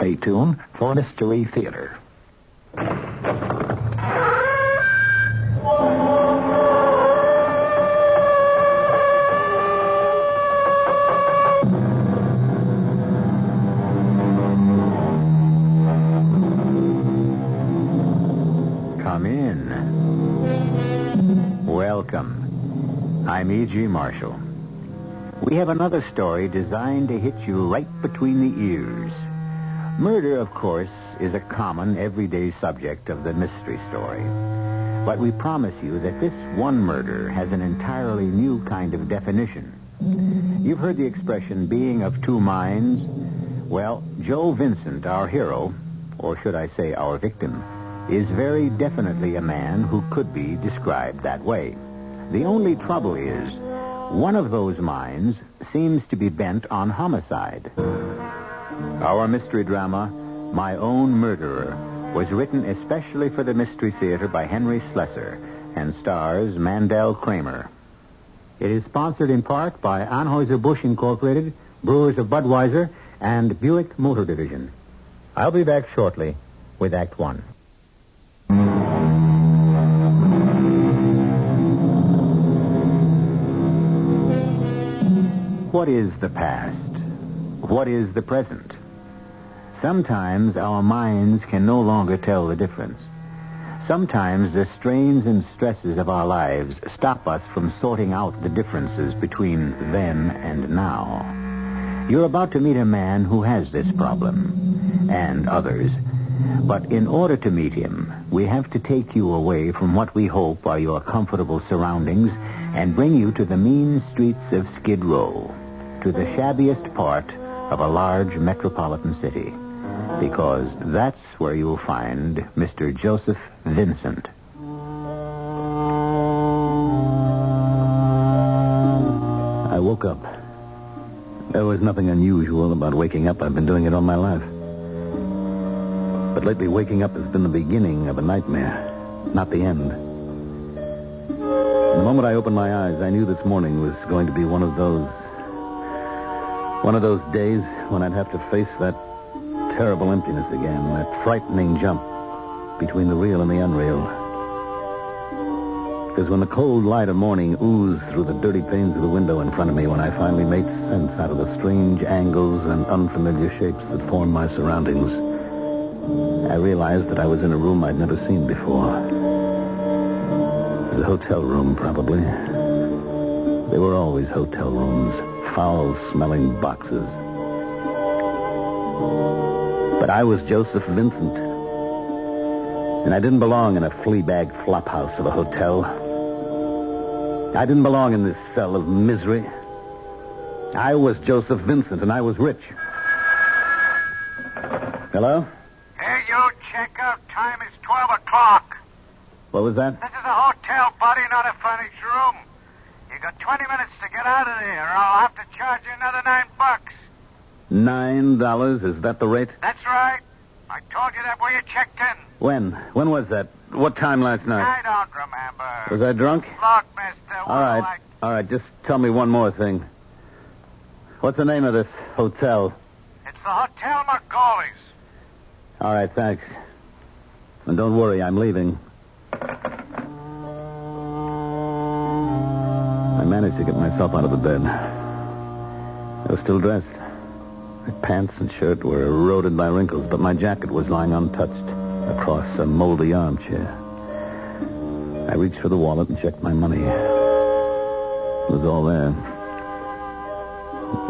Stay tuned for Mystery Theater. Come in. Welcome. I'm E.G. Marshall. We have another story designed to hit you right between the ears. Murder, of course, is a common, everyday subject of the mystery story. But we promise you that this one murder has an entirely new kind of definition. You've heard the expression, being of two minds. Well, Joe Vincent, our hero, or should I say our victim, is very definitely a man who could be described that way. The only trouble is, one of those minds seems to be bent on homicide. Our mystery drama, My Own Murderer, was written especially for the Mystery Theater by Henry Slesser and stars Mandel Kramer. It is sponsored in part by Anheuser-Busch Incorporated, Brewers of Budweiser, and Buick Motor Division. I'll be back shortly with Act One. What is the past? What is the present? Sometimes our minds can no longer tell the difference. Sometimes the strains and stresses of our lives stop us from sorting out the differences between then and now. You're about to meet a man who has this problem, and others. But in order to meet him, we have to take you away from what we hope are your comfortable surroundings and bring you to the mean streets of Skid Row, to the shabbiest part of a large metropolitan city, because that's where you'll find Mr. Joseph Vincent. I woke up. There was nothing unusual about waking up. I've been doing it all my life. But lately, waking up has been the beginning of a nightmare, not the end. The moment I opened my eyes, I knew this morning was going to be one of those days when I'd have to face that terrible emptiness again, that frightening jump between the real and the unreal. Because when the cold light of morning oozed through the dirty panes of the window in front of me, when I finally made sense out of the strange angles and unfamiliar shapes that formed my surroundings, I realized that I was in a room I'd never seen before. It was a hotel room, probably. They were always hotel rooms, foul-smelling boxes. But I was Joseph Vincent. And I didn't belong in a flea-bag flophouse of a hotel. I didn't belong in this cell of misery. I was Joseph Vincent, and I was rich. Hello? Hey, you, check out. Time is 12 o'clock. What was that? This is a hotel, buddy, not a furnished room. You got 20 minutes to get out of there, or I'll have to charge you another $9. $9? Is that the rate? That's right. I told you that when you checked in. When? When was that? What time last night? I don't remember. Was I drunk? Look, mister. All right, just tell me one more thing. What's the name of this hotel? It's the Hotel Margoli's. All right, thanks. And don't worry, I'm leaving. I managed to get myself out of the bed. I was still dressed. My pants and shirt were eroded by wrinkles, but my jacket was lying untouched across a moldy armchair. I reached for the wallet and checked my money. It was all there.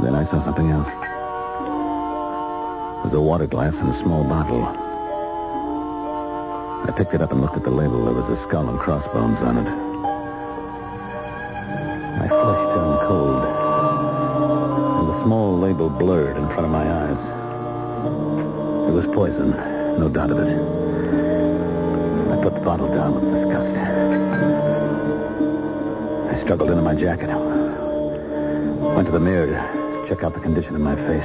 Then I saw something else. It was a water glass and a small bottle. I picked it up and looked at the label. There was a skull and crossbones on it. My flesh turned cold, and the small label blurred in front of my eyes. It was poison, no doubt of it. I put the bottle down with disgust. I struggled into my jacket. Went to the mirror to check out the condition of my face.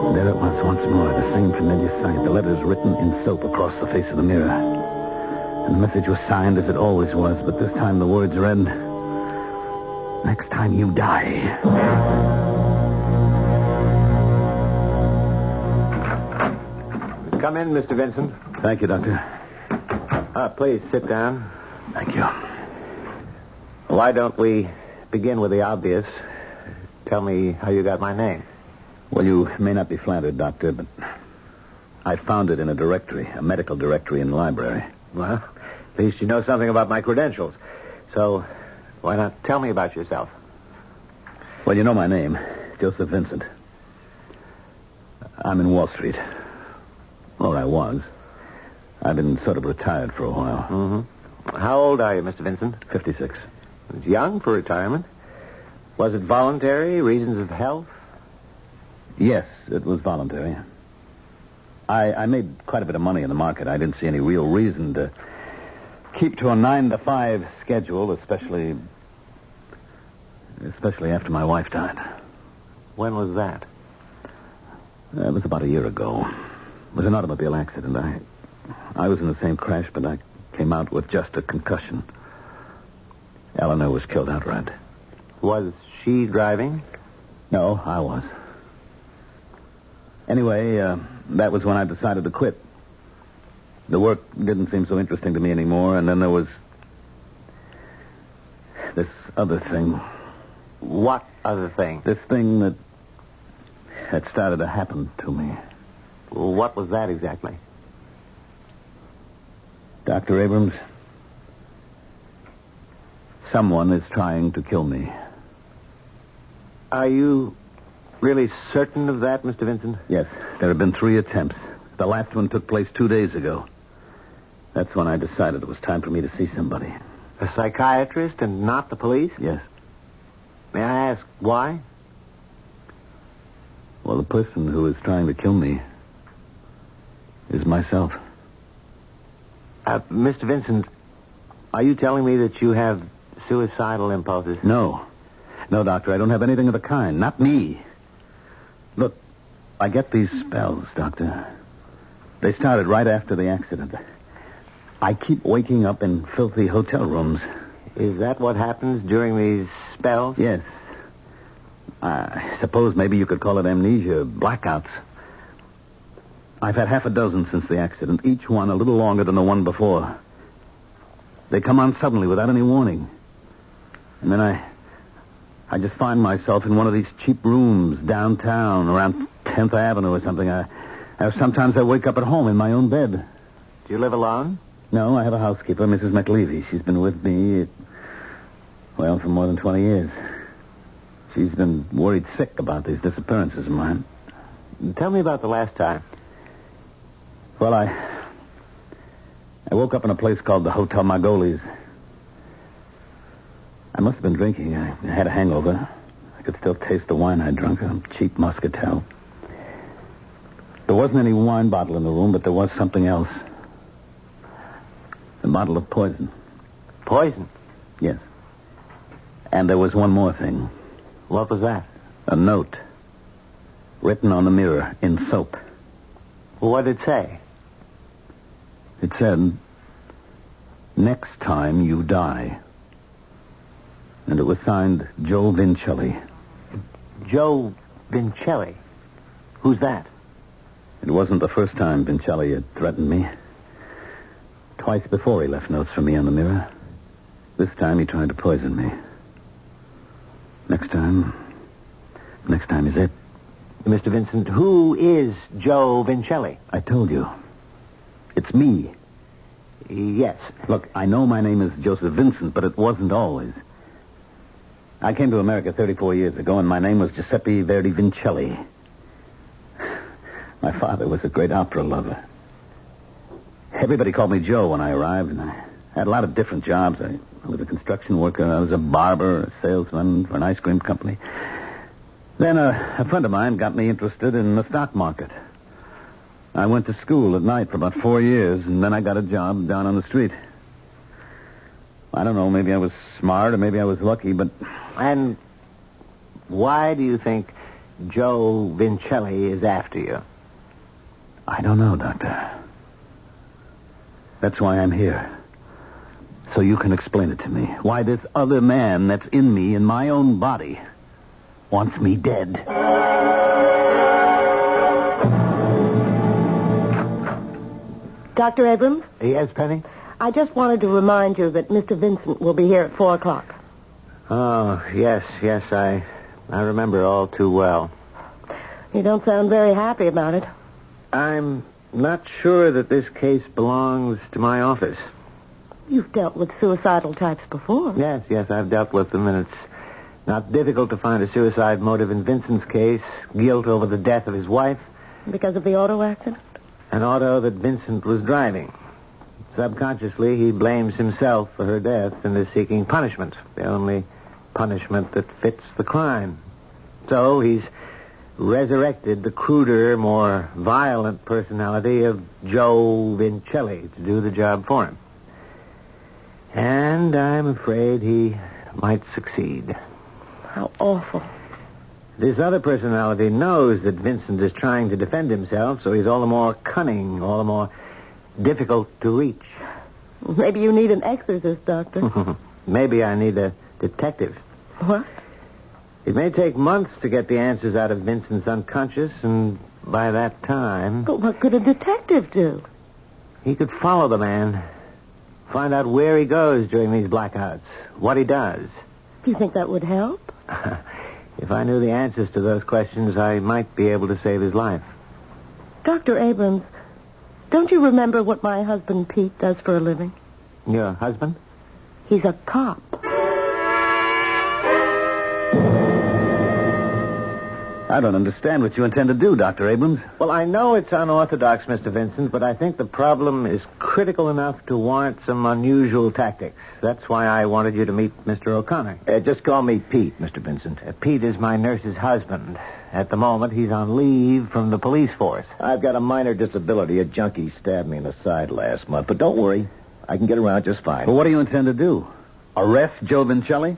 And there it was once more, the same familiar sight, the letters written in soap across the face of the mirror. And the message was signed as it always was, but this time the words read, "Next time you die." Come in, Mr. Vincent. Thank you, Doctor. Please sit down. Thank you. Why don't we begin with the obvious? Tell me how you got my name. Well, you may not be flattered, Doctor, but I found it in a directory, a medical directory in the library. Well, at least you know something about my credentials. So, why not tell me about yourself? Well, you know my name, Joseph Vincent. I'm in Wall Street. Or I was. I've been sort of retired for a while. Mm-hmm. How old are you, Mr. Vincent? 56. It's young for retirement. Was it voluntary, reasons of health? Yes, it was voluntary. I made quite a bit of money in the market. I didn't see any real reason to keep to a 9-to-5 schedule, especially after my wife died. When was that? It was about a year ago. It was an automobile accident. I was in the same crash, but I came out with just a concussion. Eleanor was killed outright. Was she driving? No, I was. Anyway, that was when I decided to quit. The work didn't seem so interesting to me anymore, and then there was this other thing. What other thing? This thing that had started to happen to me. What was that exactly? Dr. Abrams, someone is trying to kill me. Are you really certain of that, Mr. Vincent? Yes, there have been 3 attempts. The last one took place 2 days ago. That's when I decided it was time for me to see somebody. A psychiatrist and not the police? Yes. May I ask why? Well, the person who is trying to kill me is myself. Mr. Vincent, are you telling me that you have suicidal impulses? No. No, Doctor, I don't have anything of the kind. Not me. Look, I get these spells, Doctor. They started right after the accident. I keep waking up in filthy hotel rooms. Is that what happens during these spells? Yes. I suppose maybe you could call it amnesia, blackouts. I've had half a dozen since the accident, each one a little longer than the one before. They come on suddenly without any warning. And then I just find myself in one of these cheap rooms downtown around 10th Avenue or something. Sometimes I wake up at home in my own bed. Do you live alone? No, I have a housekeeper, Mrs. McLevy. She's been with me, for more than 20 years. She's been worried sick about these disappearances of mine. Tell me about the last time. Well, I woke up in a place called the Hotel Margolies. I must have been drinking. I had a hangover. I could still taste the wine I'd drunk, a cheap muscatel. There wasn't any wine bottle in the room, but there was something else. A bottle of poison. Poison? Yes. And there was one more thing. What was that? A note. Written on the mirror in soap. What did it say? It said, "Next time you die." And it was signed Joe Vincelli. Joe Vincelli? Who's that? It wasn't the first time Vincelli had threatened me. Twice before he left notes for me on the mirror. This time he tried to poison me. Next time is it. Mr. Vincent, who is Joe Vincelli? I told you. It's me. Yes. Look, I know my name is Joseph Vincent, but it wasn't always. I came to America 34 years ago, and my name was Giuseppe Verdi Vincelli. My father was a great opera lover. Everybody called me Joe when I arrived, and I had a lot of different jobs. I was a construction worker. I was a barber, a salesman for an ice cream company. Then a friend of mine got me interested in the stock market. I went to school at night for about 4 years, and then I got a job down on the street. I don't know, maybe I was smart or maybe I was lucky, but... And why do you think Joe Vincelli is after you? I don't know, Doctor. That's why I'm here. So you can explain it to me. Why this other man that's in me, in my own body, wants me dead. Dr. Abrams? Yes, Penny? I just wanted to remind you that Mr. Vincent will be here at 4 o'clock. Oh, yes, I remember all too well. You don't sound very happy about it. I'm not sure that this case belongs to my office. You've dealt with suicidal types before. Yes, I've dealt with them, and it's not difficult to find a suicide motive in Vincent's case. Guilt over the death of his wife. Because of the auto accident? An auto that Vincent was driving. Subconsciously, he blames himself for her death and is seeking punishment. The only punishment that fits the crime. So he's resurrected the cruder, more violent personality of Joe Vincelli to do the job for him. And I'm afraid he might succeed. How awful. This other personality knows that Vincent is trying to defend himself, so he's all the more cunning, all the more difficult to reach. Maybe you need an exorcist, Doctor. Maybe I need a detective. What? It may take months to get the answers out of Vincent's unconscious, and by that time... But what could a detective do? He could follow the man, find out where he goes during these blackouts, what he does. Do you think that would help? If I knew the answers to those questions, I might be able to save his life. Dr. Abrams, don't you remember what my husband Pete does for a living? Your husband? He's a cop. I don't understand what you intend to do, Dr. Abrams. Well, I know it's unorthodox, Mr. Vincent, but I think the problem is critical enough to warrant some unusual tactics. That's why I wanted you to meet Mr. O'Connor. Just call me Pete, Mr. Vincent. Pete is my nurse's husband. At the moment, he's on leave from the police force. I've got a minor disability. A junkie stabbed me in the side last month. But don't worry. I can get around just fine. Well, what do you intend to do? Arrest Joe Vincelli?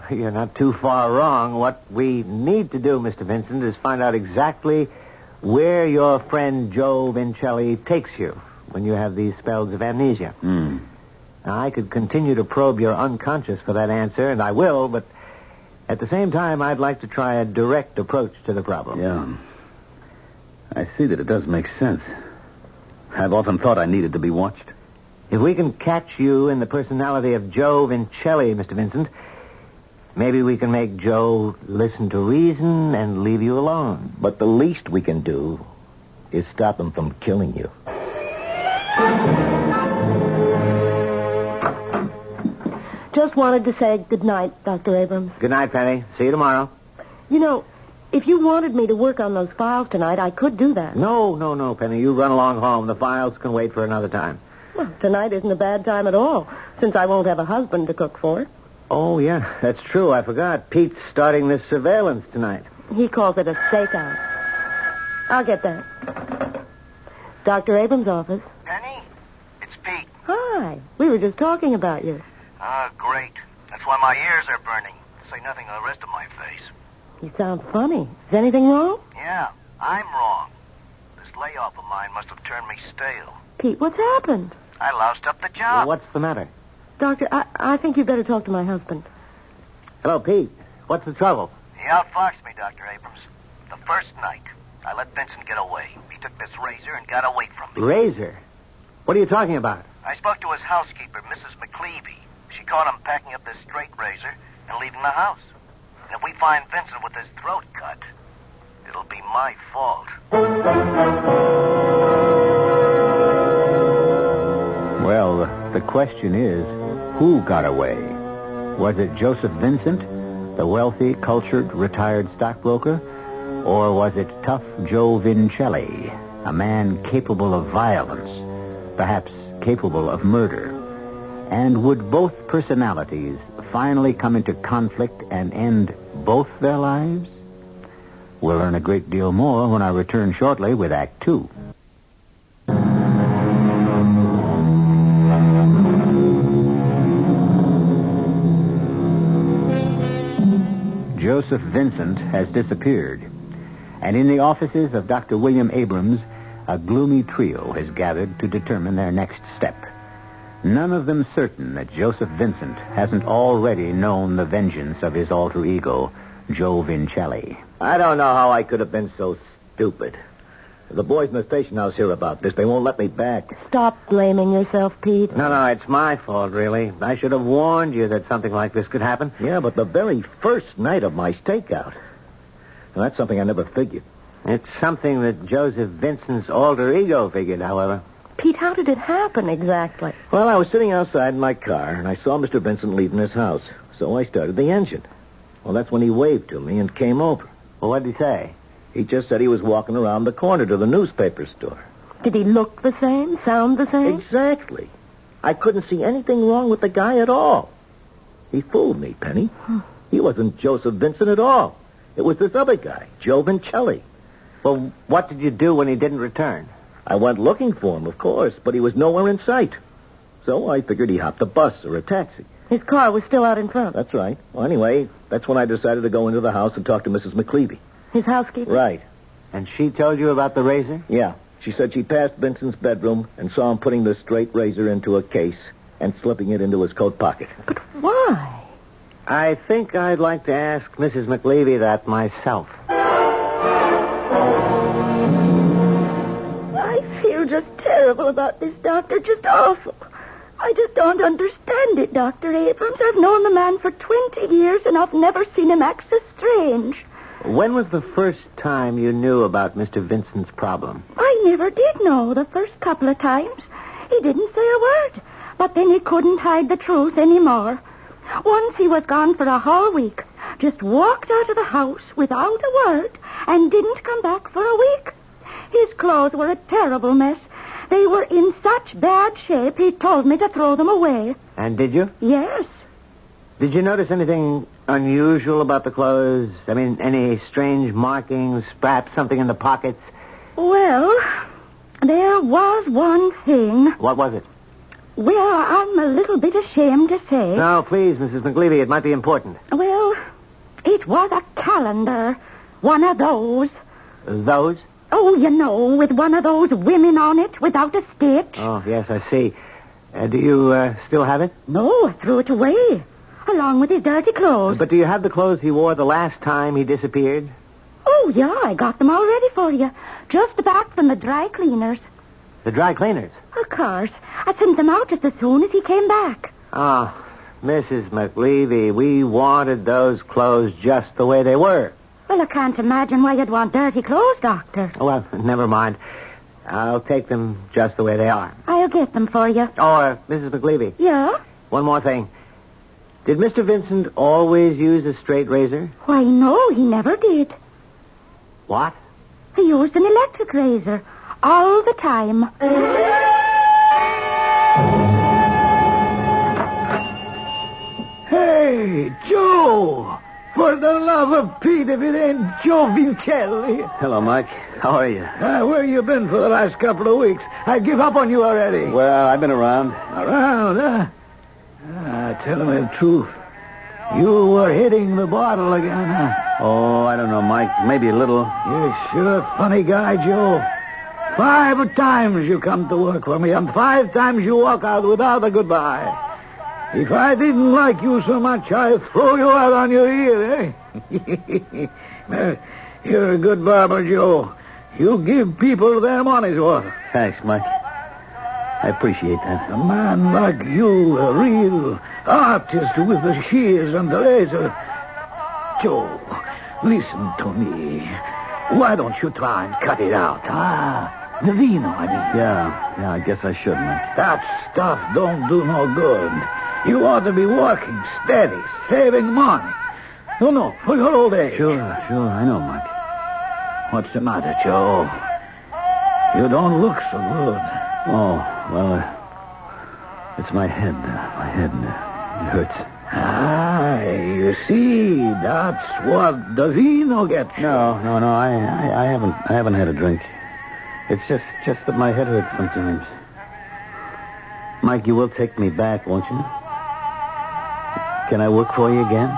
You're not too far wrong. What we need to do, Mr. Vincent, is find out exactly where your friend Joe Vincelli takes you when you have these spells of amnesia. Now, I could continue to probe your unconscious for that answer, and I will, but at the same time, I'd like to try a direct approach to the problem. Yeah. I see that it does make sense. I've often thought I needed to be watched. If we can catch you in the personality of Joe Vincelli, Mr. Vincent, maybe we can make Joe listen to reason and leave you alone. But the least we can do is stop him from killing you. Just wanted to say good night, Dr. Abrams. Good night, Penny. See you tomorrow. You know, if you wanted me to work on those files tonight, I could do that. No, Penny. You run along home. The files can wait for another time. Well, tonight isn't a bad time at all, since I won't have a husband to cook for. Oh, yeah, that's true. I forgot. Pete's starting this surveillance tonight. He calls it a stakeout. I'll get that. Dr. Abrams' office. Penny, it's Pete. Hi. We were just talking about you. Ah, great. That's why my ears are burning. To say nothing of the rest of my face. You sound funny. Is anything wrong? Yeah, I'm wrong. This layoff of mine must have turned me stale. Pete, what's happened? I loused up the job. Well, what's the matter? Doctor, I think you'd better talk to my husband. Hello, Pete. What's the trouble? He outfoxed me, Dr. Abrams. The first night, I let Vincent get away. He took this razor and got away from me. Razor? What are you talking about? I spoke to his housekeeper, Mrs. McClevey. She caught him packing up this straight razor and leaving the house. And if we find Vincent with his throat cut, it'll be my fault. Well, the question is, who got away? Was it Joseph Vincent, the wealthy, cultured, retired stockbroker? Or was it tough Joe Vincelli, a man capable of violence, perhaps capable of murder? And would both personalities finally come into conflict and end both their lives? We'll learn a great deal more when I return shortly with Act 2. Joseph Vincent has disappeared, and in the offices of Dr. William Abrams, a gloomy trio has gathered to determine their next step. None of them certain that Joseph Vincent hasn't already known the vengeance of his alter ego, Joe Vincelli. I don't know how I could have been so stupid. The boys in the station house hear about this. They won't let me back. Stop blaming yourself, Pete. No, it's my fault, really. I should have warned you that something like this could happen. Yeah, but the very first night of my stakeout. Well, that's something I never figured. It's something that Joseph Vincent's alter ego figured, however. Pete, how did it happen exactly? Well, I was sitting outside in my car, and I saw Mr. Vincent leaving his house. So I started the engine. Well, that's when he waved to me and came over. Well, what did he say? He just said he was walking around the corner to the newspaper store. Did he look the same, sound the same? Exactly. I couldn't see anything wrong with the guy at all. He fooled me, Penny. He wasn't Joseph Vincent at all. It was this other guy, Joe Vincelli. Well, what did you do when he didn't return? I went looking for him, of course, but he was nowhere in sight. So I figured he hopped a bus or a taxi. His car was still out in front. That's right. Well, anyway, that's when I decided to go into the house and talk to Mrs. McLeavy. His housekeeper? Right. And she told you about the razor? Yeah. She said she passed Vincent's bedroom and saw him putting the straight razor into a case and slipping it into his coat pocket. But why? I think I'd like to ask Mrs. McLeavy that myself. I feel just terrible about this, Doctor. Just awful. I just don't understand it, Dr. Abrams. I've known the man for 20 years, and I've never seen him act so strange. When was the first time you knew about Mr. Vincent's problem? I never did know the first couple of times. He didn't say a word, but then he couldn't hide the truth anymore. Once he was gone for a whole week, just walked out of the house without a word, and didn't come back for a week. His clothes were a terrible mess. They were in such bad shape, he told me to throw them away. And did you? Yes. Did you notice anything unusual about the clothes? I mean, any strange markings, perhaps something in the pockets? Well, there was one thing. What was it? Well, I'm a little bit ashamed to say. No, please, Mrs. McLeavy, it might be important. Well, it was a calendar. One of those. Those? Oh, you know, with one of those women on it without a stitch. Oh, yes, I see. Do you still have it? No, I threw it away, along with his dirty clothes. But do you have the clothes he wore the last time he disappeared? Oh, yeah, I got them all ready for you. Just back from the dry cleaners. The dry cleaners? Of course. I sent them out just as soon as he came back. Oh, Mrs. McLeavy, we wanted those clothes just the way they were. Well, I can't imagine why you'd want dirty clothes, Doctor. Well, never mind. I'll take them just the way they are. I'll get them for you. Oh, Mrs. McLeavy. Yeah? One more thing. Did Mr. Vincent always use a straight razor? Why, no, he never did. What? He used an electric razor all the time. Hey, Joe! For the love of Pete, if it ain't Joe Vincelli. Hello, Mike. How are you? Where you been for the last couple of weeks? I give up on you already. Well, I've been around. Around, huh? Tell me the truth. You were hitting the bottle again, huh? Oh, I don't know, Mike. Maybe a little. You're sure a funny guy, Joe. 5 times you come to work for me, and 5 times you walk out without a goodbye. If I didn't like you so much, I'd throw you out on your ear, eh? You're a good barber, Joe. You give people their money's worth. Thanks, Mike. I appreciate that. A man like you, a real artist with the shears and the razor. Joe, listen to me. Why don't you try and cut it out, huh? The vino, I mean. Yeah, I guess I should, Mike. That stuff don't do no good. You ought to be working steady, saving money. No, for your old age. Sure, I know, Mike. What's the matter, Joe? You don't look so good. Oh, well, it's my head. My head, it hurts. You see, that's what the vino gets you. No, I haven't had a drink. It's just that my head hurts sometimes. Mike, you will take me back, won't you? Can I work for you again?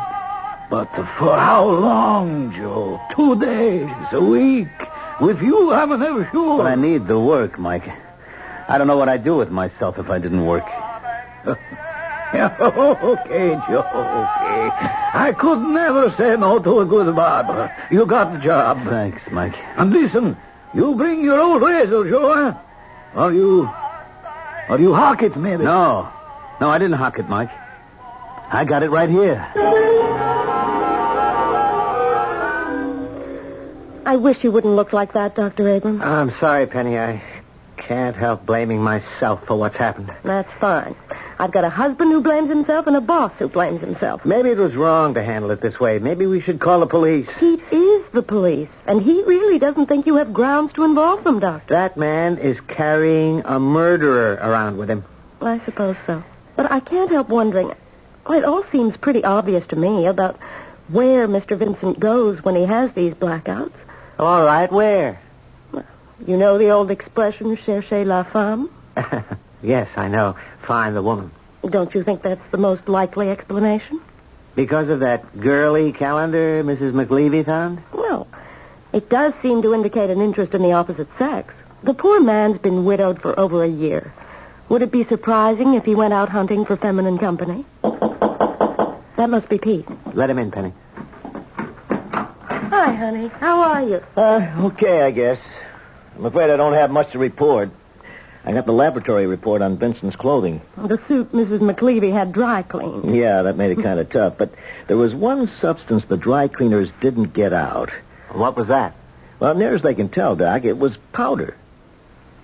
But for how long, Joe? 2 days, a week? With you, I'm never sure. But I need the work, Mike. I don't know what I'd do with myself if I didn't work. Okay, Joe, okay. I could never say no to a good barber. You got the job. Thanks, Mike. And listen, You bring your old razor, Joe, huh? Or you hawk it, maybe? No, I didn't hawk it, Mike. I got it right here. I wish you wouldn't look like that, Dr. Abrams. I'm sorry, Penny. I can't help blaming myself for what's happened. That's fine. I've got a husband who blames himself and a boss who blames himself. Maybe it was wrong to handle it this way. Maybe we should call the police. Pete is the police, and he really doesn't think you have grounds to involve them, Doctor. That man is carrying a murderer around with him. Well, I suppose so. But I can't help wondering. Well, it all seems pretty obvious to me about where Mr. Vincent goes when he has these blackouts. All right, where? Well, you know the old expression, cherchez la femme? Yes, I know. Find the woman. Don't you think that's the most likely explanation? Because of that girly calendar Mrs. McLeavy found? Well, it does seem to indicate an interest in the opposite sex. The poor man's been widowed for over a year. Would it be surprising if he went out hunting for feminine company? That must be Pete. Let him in, Penny. Hi, honey. How are you? Okay, I guess. I'm afraid I don't have much to report. I got the laboratory report on Vincent's clothing. The suit Mrs. McLeavy had dry cleaned. Yeah, that made it kind of tough. But there was one substance the dry cleaners didn't get out. What was that? Well, near as they can tell, Doc, it was powder.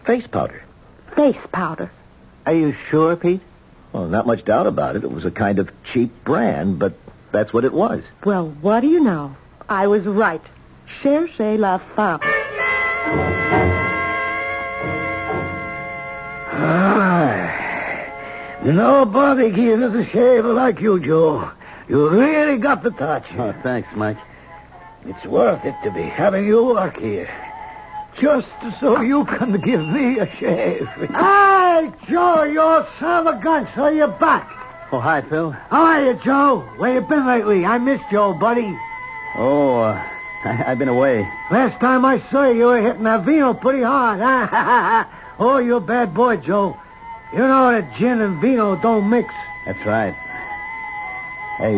Face powder. Face powder. Are you sure, Pete? Well, not much doubt about it. It was a kind of cheap brand, but that's what it was. Well, what do you know? I was right. Cherchez la femme. Nobody gives us a shaver like you, Joe. You really got the touch. Oh, thanks, Mike. It's worth it to be having you work here. Just so you can give me a shave. Hey, Joe, you son of a gun, so you're back. Oh, hi, Phil. How are you, Joe? Where you been lately? I missed you, old buddy. Oh, I've been away. Last time I saw you were hitting that vino pretty hard. Oh, you're a bad boy, Joe. You know that gin and vino don't mix. That's right. Hey,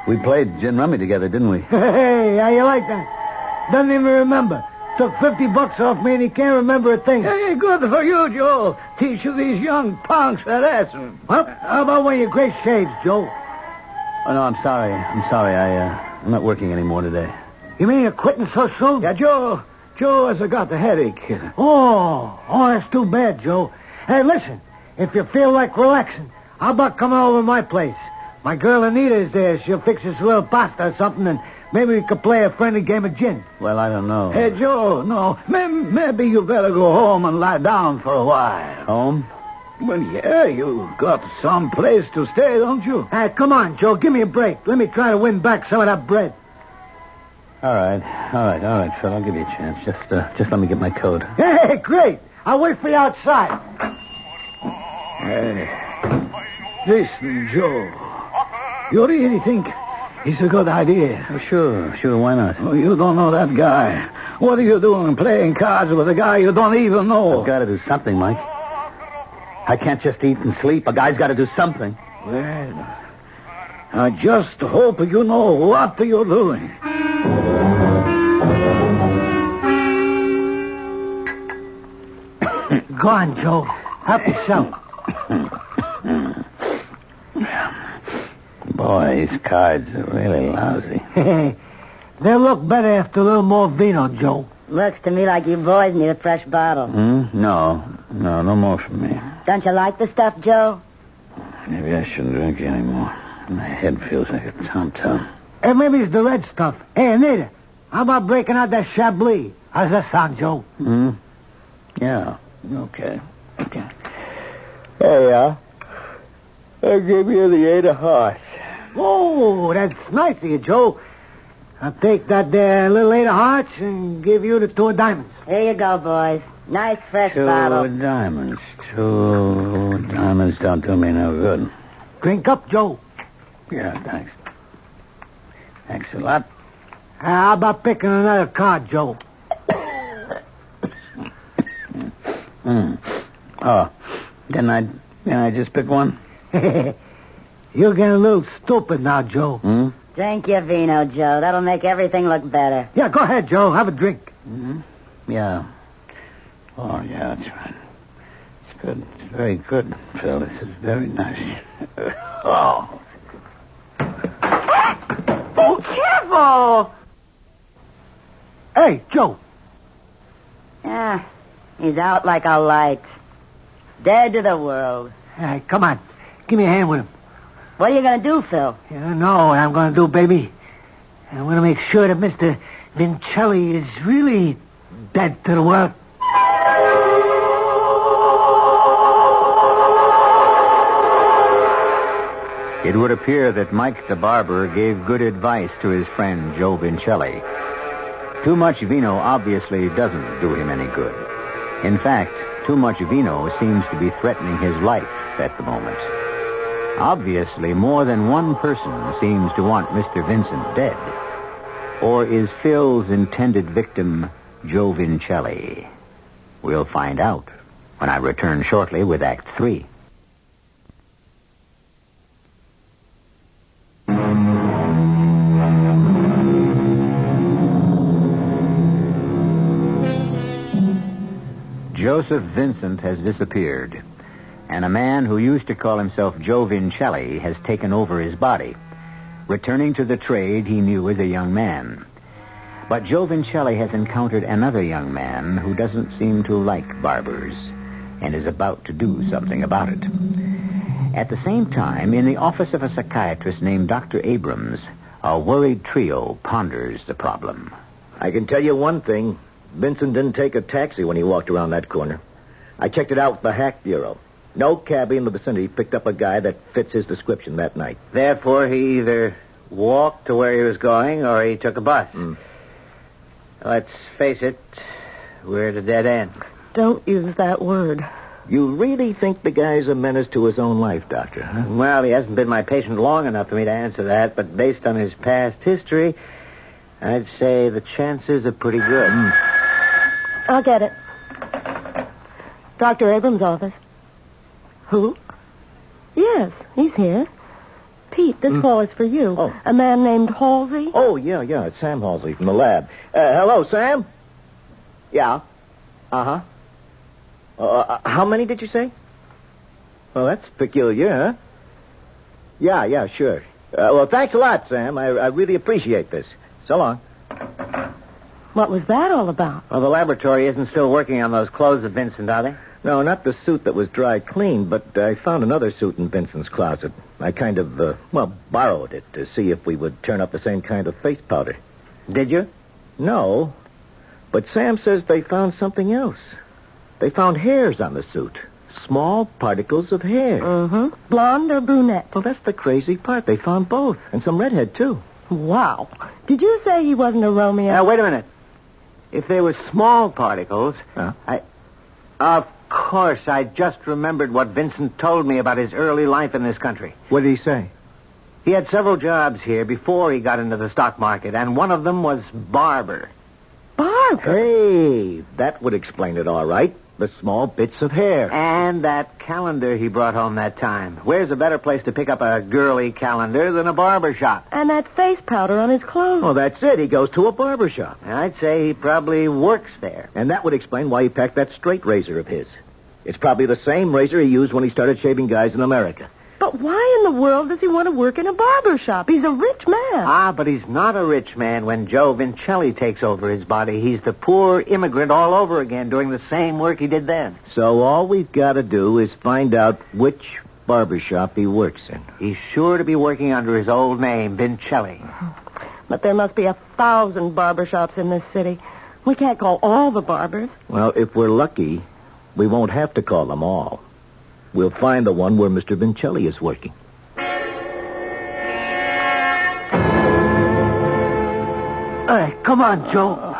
we played gin rummy together, didn't we? Hey, how you like that? Doesn't even remember. Took $50 off me and he can't remember a thing. Hey, good for you, Joe. Teach you these young punks that lesson. Well, how about when your great shaves, Joe? Oh, no, I'm sorry. I'm not working anymore today. You mean you're quitting so soon? Yeah, Joe has got the headache. Oh, that's too bad, Joe. Hey, listen, if you feel like relaxing, how about coming over to my place? My girl Anita is there. She'll fix us a little pasta or something, and maybe we could play a friendly game of gin. Well, I don't know. Hey, Joe, no. Maybe you better go home and lie down for a while. Home? Well, yeah, you got some place to stay, don't you? Hey, come on, Joe. Give me a break. Let me try to win back some of that bread. All right, Phil. I'll give you a chance. Just let me get my coat. Hey, great. I'll wait for you outside. Hey, listen, Joe. You really think it's a good idea? Oh, sure. Why not? Oh, you don't know that guy. What are you doing playing cards with a guy you don't even know? I've got to do something, Mike. I can't just eat and sleep. A guy's got to do something. Well, I just hope you know what you're doing. Go on, Joe. Help yourself. Boy, these cards are really lousy. They'll look better after a little more vino, Joe. Looks to me like you boys need a fresh bottle. No more from me. Don't you like the stuff, Joe? Maybe I shouldn't drink anymore. My head feels like a tom-tom. Hey, maybe it's the red stuff. Hey, Anita, how about breaking out that Chablis? How's that sound, Joe? Yeah, okay. Hey, I'll give you the 8 of hearts. Oh, that's nice of you, Joe. I'll take that there little 8 of hearts and give you the 2 of diamonds. Here you go, boys. Nice fresh 2 bottle. diamonds. 2 diamonds don't do me no good. Drink up, Joe. Yeah, thanks. Thanks a lot. How about picking another card, Joe? Oh, didn't I just pick one? You're getting a little stupid now, Joe. Drink your vino, Joe. That'll make everything look better. Yeah, go ahead, Joe. Have a drink. Yeah. Oh, yeah, that's right. It's good. It's very good, Phil. This is very nice. Oh. Oh, careful! Hey, Joe. Yeah, he's out like a light. Dead to the world. Hey, come on. Give me a hand with him. What are you going to do, Phil? You don't know what I'm going to do, baby. I'm going to make sure that Mr. Vincelli is really dead to the world. It would appear that Mike the barber gave good advice to his friend Joe Vincelli. Too much vino obviously doesn't do him any good. In fact, too much vino seems to be threatening his life at the moment. Obviously, more than one person seems to want Mr. Vincent dead. Or is Phil's intended victim Joe Vincelli? We'll find out when I return shortly with Act 3. Joseph Vincent has disappeared, and a man who used to call himself Joe Vincelli has taken over his body, returning to the trade he knew as a young man. But Joe Vincelli has encountered another young man who doesn't seem to like barbers and is about to do something about it. At the same time, in the office of a psychiatrist named Dr. Abrams, a worried trio ponders the problem. I can tell you one thing. Vincent didn't take a taxi when he walked around that corner. I checked it out with the Hack Bureau. No cabbie in the vicinity picked up a guy that fits his description that night. Therefore, he either walked to where he was going or he took a bus. Let's face it, we're at a dead end. Don't use that word. You really think the guy's a menace to his own life, Doctor, huh? Well, he hasn't been my patient long enough for me to answer that, but based on his past history, I'd say the chances are pretty good. I'll get it. Dr. Abrams' office. Who? Yes, he's here. Pete, this call is for you. Oh. A man named Halsey. Oh, yeah, it's Sam Halsey from the lab. Hello, Sam? Yeah. Uh-huh. How many did you say? Well, that's peculiar, huh? Yeah, sure. Well, thanks a lot, Sam. I really appreciate this. So long. What was that all about? Well, the laboratory isn't still working on those clothes of Vincent, are they? No, not the suit that was dry cleaned, but I found another suit in Vincent's closet. I kind of, borrowed it to see if we would turn up the same kind of face powder. Did you? No, but Sam says they found something else. They found hairs on the suit. Small particles of hair. Mm-hmm. Blonde or brunette? Well, that's the crazy part. They found both. And some redhead, too. Wow. Did you say he wasn't a Romeo? Now, wait a minute. If they were small particles, Huh? Of course, I just remembered what Vincent told me about his early life in this country. What did he say? He had several jobs here before he got into the stock market, and one of them was barber. Barber? Hey, that would explain it all right. The small bits of hair. And that calendar he brought home that time. Where's a better place to pick up a girly calendar than a barber shop? And that face powder on his clothes. Oh, that's it. He goes to a barber shop. I'd say he probably works there. And that would explain why he packed that straight razor of his. It's probably the same razor he used when he started shaving guys in America. But why in the world does he want to work in a barber shop? He's a rich man. But he's not a rich man when Joe Vincelli takes over his body. He's the poor immigrant all over again doing the same work he did then. So all we've got to do is find out which barber shop he works in. He's sure to be working under his old name, Vincelli. But there must be 1,000 barber shops in this city. We can't call all the barbers. Well, if we're lucky, we won't have to call them all. We'll find the one where Mr. Vincelli is working. Hey, come on, Joe.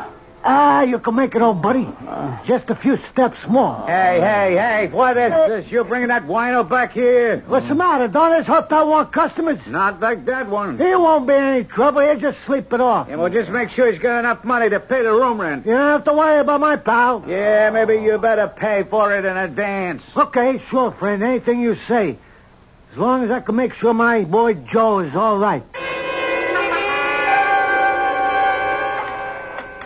You can make it, old buddy. Just a few steps more. Hey, what is this? You're bringing that wino back here? What's the matter? Don't this hotel want customers? Not like that one. He won't be any trouble. He'll just sleep it off. Yeah, well, just make sure he's got enough money to pay the room rent. You don't have to worry about my pal. Yeah, maybe you better pay for it in advance. Okay, sure, friend. Anything you say. As long as I can make sure my boy Joe is all right.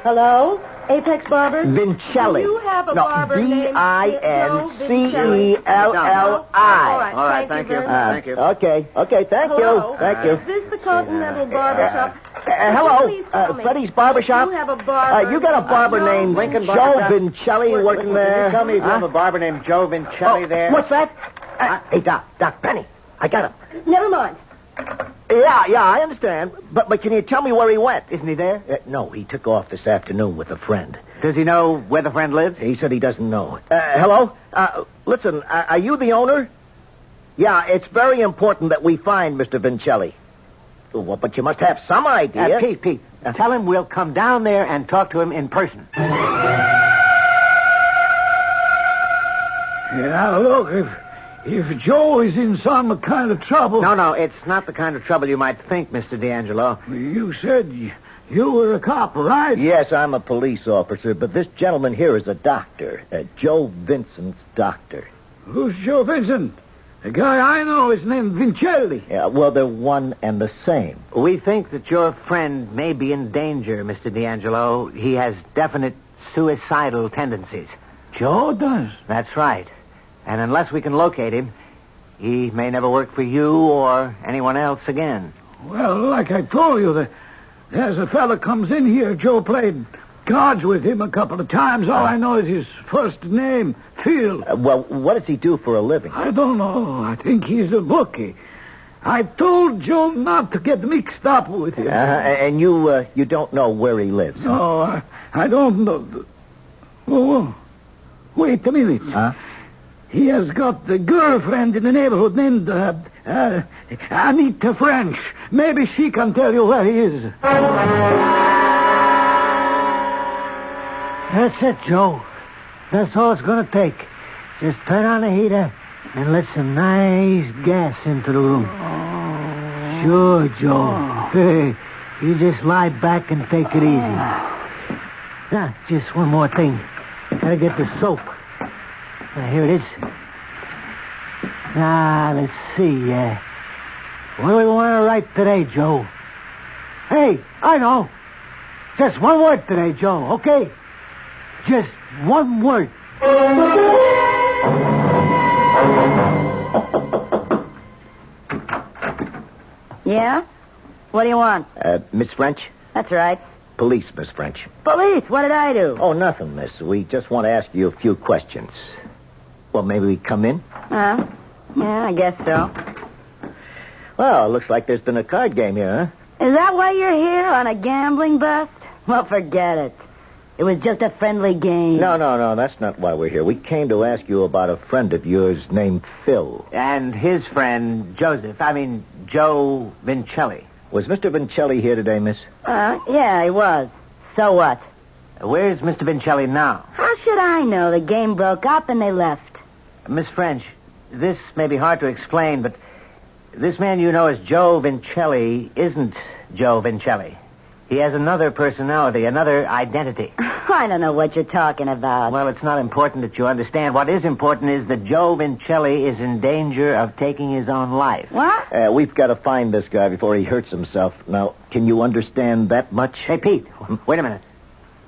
Hello? Apex Barbers? Vincelli. You have a no, barber named Vincelli. All right, All right, thank thank you. very much. Thank you. Okay, thank Hello. you. Thank you. Is this the Continental Barber Shop? Hello, Please tell me. Freddie's Barber Shop? You have a barber. You got a barber Joe named Lincoln Joe Barber Shop? Vincelli working there? Tell me if you have a barber named Joe Vincelli there. What's that? Hey, Doc, Penny, I got him. Never mind. Yeah, I understand. But can you tell me where he went? Isn't he there? No, he took off this afternoon with a friend. Does he know where the friend lives? He said he doesn't know. Hello? Listen, are you the owner? Yeah, it's very important that we find Mr. Vincelli. Well, but you must have some idea. Pete, tell him we'll come down there and talk to him in person. Yeah, look, if Joe is in some kind of trouble... No, it's not the kind of trouble you might think, Mr. D'Angelo. You said you were a cop, right? Yes, I'm a police officer, but this gentleman here is a doctor. Joe Vincent's doctor. Who's Joe Vincent? The guy I know is named Vincelli. Yeah, well, they're one and the same. We think that your friend may be in danger, Mr. D'Angelo. He has definite suicidal tendencies. Joe does? That's right. And unless we can locate him, he may never work for you or anyone else again. Well, like I told you, there's a fella comes in here. Joe played cards with him a couple of times. All I know is his first name, Phil. Well, what does he do for a living? I don't know. I think he's a bookie. I told Joe not to get mixed up with him. And you don't know where he lives? No, I don't know. Oh, wait a minute. Huh? He has got a girlfriend in the neighborhood named Anita French. Maybe she can tell you where he is. That's it, Joe. That's all it's going to take. Just turn on the heater and let some nice gas into the room. Sure, Joe. Hey, you just lie back and take it easy. Now, just one more thing. Gotta get the soap. Here it is. Let's see. What do we want to write today, Joe? Hey, I know. Just one word today, Joe, okay? Just one word. Yeah? What do you want? Miss French? That's right. Police, Miss French. Police, what did I do? Oh, nothing, miss. We just want to ask you a few questions. Well, maybe we come in? Yeah, I guess so. Well, looks like there's been a card game here, huh? Is that why you're here, on a gambling bust? Well, forget it. It was just a friendly game. No, that's not why we're here. We came to ask you about a friend of yours named Phil. And his friend, Joe Vincelli. Was Mr. Vincelli here today, miss? Yeah, he was. So what? Where's Mr. Vincelli now? How should I know? The game broke up and they left. Miss French, this may be hard to explain, but this man you know as Joe Vincelli isn't Joe Vincelli. He has another personality, another identity. I don't know what you're talking about. Well, it's not important that you understand. What is important is that Joe Vincelli is in danger of taking his own life. What? We've got to find this guy before he hurts himself. Now, can you understand that much? Hey, Pete, wait a minute.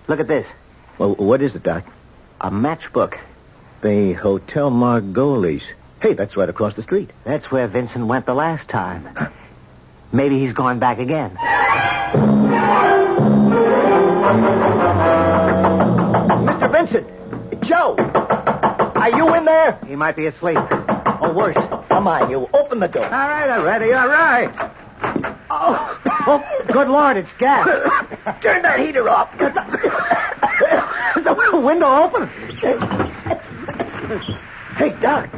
Look at this. Well, what is it, Doc? A matchbook. The Hotel Margolis. Hey, that's right across the street. That's where Vincent went the last time. Maybe he's gone back again. Mr. Vincent! Joe! Are you in there? He might be asleep. Or worse. Come on, you. Open the door. All right. Oh, good Lord, it's gas. Turn that heater off. The window open. Hey, Doc.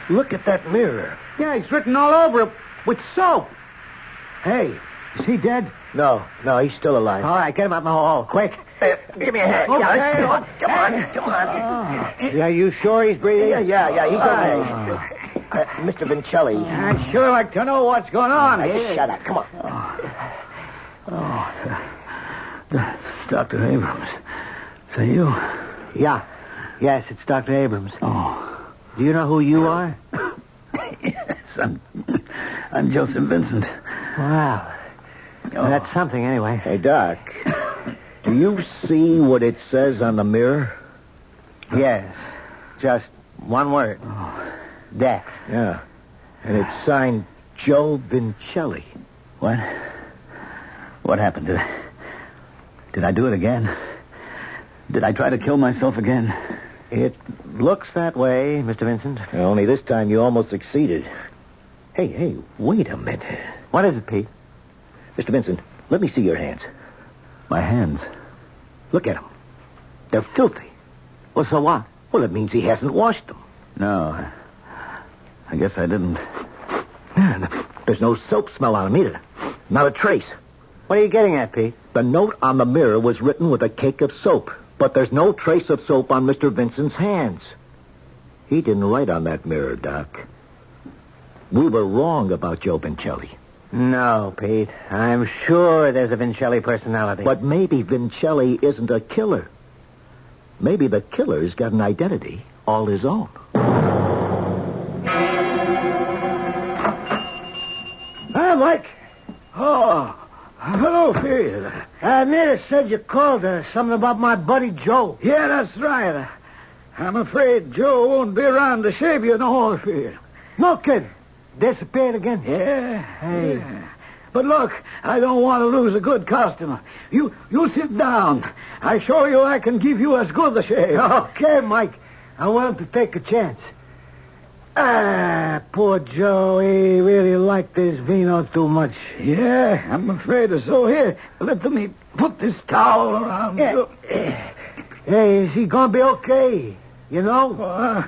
Look at that mirror. Yeah, he's written all over it with soap. Hey, is he dead? No, he's still alive. All right, get him out in the hall, quick. Give me a hand. Okay. Yeah, come on. Yeah, you sure he's breathing? Yeah, he's okay. Mr. Vincelli. I'd sure like to know what's going on here. Shut up. Come on. Dr. Abrams. So you? Yeah. Yes, it's Dr. Abrams. Oh. Do you know who you are? Yes, I'm Joseph Vincent. Wow. Well, that's something, anyway. Hey, Doc. Do you see what it says on the mirror? Yes. Just one word. Death. Yeah. And it's signed Joe Vincelli. What? What happened? Did I do it again? Did I try to kill myself again? It looks that way, Mr. Vincent. Only this time you almost succeeded. Hey, wait a minute. What is it, Pete? Mr. Vincent, let me see your hands. My hands. Look at them. They're filthy. Well, so what? Well, it means he hasn't washed them. No. I guess I didn't. There's no soap smell on them either. Not a trace. What are you getting at, Pete? The note on the mirror was written with a cake of soap, but there's no trace of soap on Mr. Vincent's hands. He didn't write on that mirror, Doc. We were wrong about Joe Vincelli. No, Pete. I'm sure there's a Vincelli personality. But maybe Vincelli isn't a killer. Maybe the killer's got an identity all his own. Hi, Mike. Oh, hello, Phil. Nita said you called her. Something about my buddy Joe. Yeah, that's right. I'm afraid Joe won't be around to shave you no more, Phil. No kidding. Disappeared again? Yeah. Hey. Yeah. But look, I don't want to lose a good customer. You sit down. I show you I can give you as good a shave. Okay, Mike. I want to take a chance. Poor Joe. He really liked this vino too much. Yeah, I'm afraid so. Here, let me put this towel around you. Hey, is he going to be okay? You know?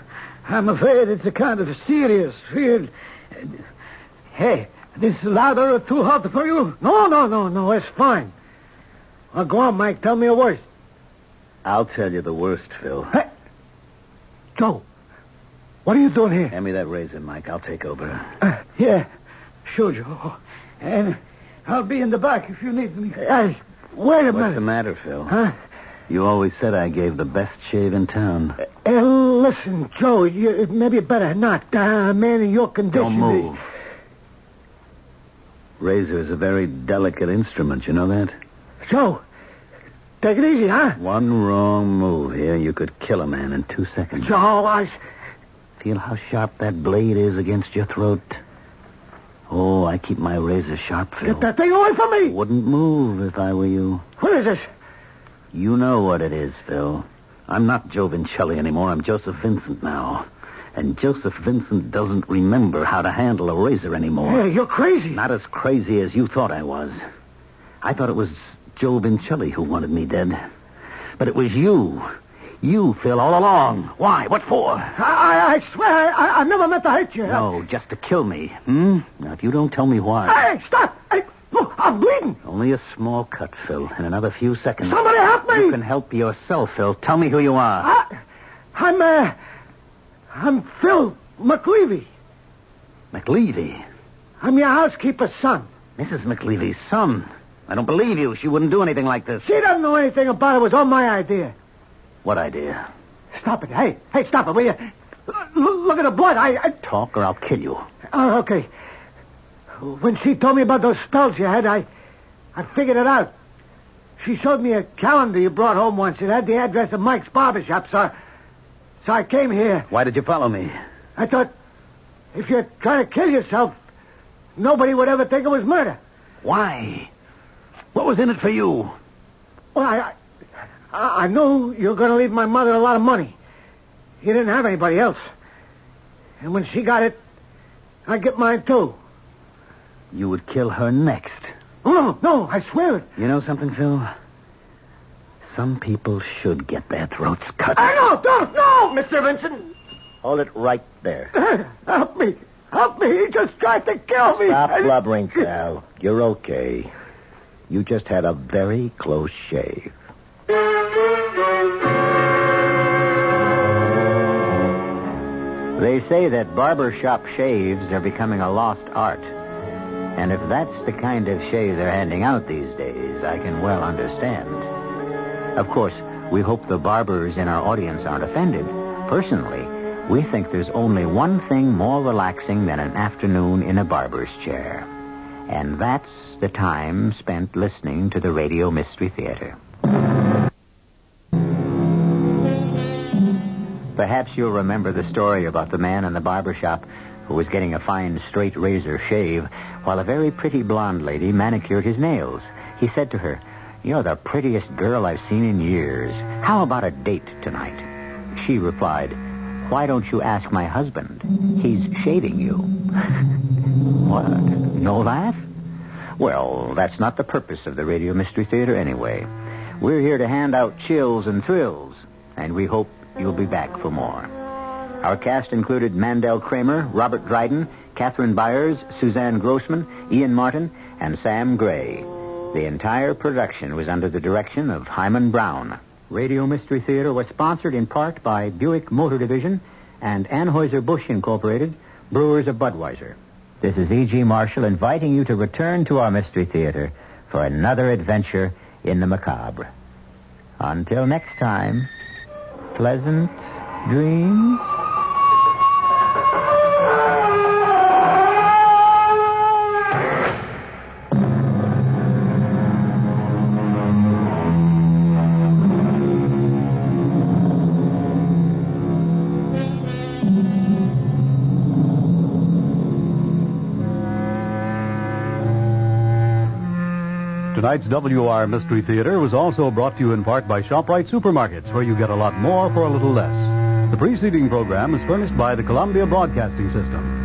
I'm afraid it's a kind of serious field. Hey, this lather too hot for you? No. It's fine. Well, go on, Mike. Tell me a worst. I'll tell you the worst, Phil. Hey, Joe, what are you doing here? Hand me that razor, Mike. I'll take over. Yeah, sure, Joe. And I'll be in the back if you need me. Wait a minute. What's the matter, Phil? Huh? You always said I gave the best shave in town. Listen, Joe, maybe you better not. A man in your condition... Don't move. Razor is a very delicate instrument, you know that? Joe, take it easy, huh? One wrong move here, you could kill a man in 2 seconds. Joe, Feel how sharp that blade is against your throat? Oh, I keep my razor sharp, Phil. Get that thing away from me! Wouldn't move if I were you. What is this? You know what it is, Phil. I'm not Joe Vincelli anymore. I'm Joseph Vincent now. And Joseph Vincent doesn't remember how to handle a razor anymore. Hey, you're crazy. Not as crazy as you thought I was. I thought it was Joe Vincelli who wanted me dead. But it was you. You, Phil, all along. Why? What for? I swear, I never meant to hurt you. No, just to kill me. Now, if you don't tell me why... Hey, stop! Hey, look, I'm bleeding. Only a small cut, Phil. In another few seconds... Somebody help me! You can help yourself, Phil. Tell me who you are. I'm Phil McLeavy. McLeavy? I'm your housekeeper's son. Mrs. McLeavy's son? I don't believe you. She wouldn't do anything like this. She doesn't know anything about it. It was all my idea. What idea? Stop it. Hey, stop it, will you? Look at the blood. Talk or I'll kill you. Okay. When she told me about those spells you had, I figured it out. She showed me a calendar you brought home once. It had the address of Mike's barbershop, so I came here. Why did you follow me? I thought if you're trying to kill yourself, nobody would ever think it was murder. Why? What was in it for you? Well, I knew you were going to leave my mother a lot of money. You didn't have anybody else. And when she got it, I'd get mine too. You would kill her next. Oh, no, I swear it. You know something, Phil? Some people should get their throats cut. No, Mr. Vincent. Hold it right there. Help me. He just tried to kill me. Stop blubbering, Sal. You're okay. You just had a very close shave. They say that barbershop shaves are becoming a lost art. And if that's the kind of shave they're handing out these days, I can well understand. Of course, we hope the barbers in our audience aren't offended. Personally, we think there's only one thing more relaxing than an afternoon in a barber's chair. And that's the time spent listening to the Radio Mystery Theater. Perhaps you'll remember the story about the man in the barber shop who was getting a fine straight razor shave while a very pretty blonde lady manicured his nails. He said to her, "You're the prettiest girl I've seen in years. How about a date tonight?" She replied, "Why don't you ask my husband? He's shaving you." What? No laugh? Well, that's not the purpose of the Radio Mystery Theater anyway. We're here to hand out chills and thrills, and we hope you'll be back for more. Our cast included Mandel Kramer, Robert Dryden, Catherine Byers, Suzanne Grossman, Ian Martin, and Sam Gray. The entire production was under the direction of Hyman Brown. Radio Mystery Theater was sponsored in part by Buick Motor Division and Anheuser-Busch Incorporated, brewers of Budweiser. This is E.G. Marshall inviting you to return to our Mystery Theater for another adventure in the macabre. Until next time, pleasant dreams. Tonight's WR Mystery Theater was also brought to you in part by ShopRite Supermarkets, where you get a lot more for a little less. The preceding program is furnished by the Columbia Broadcasting System.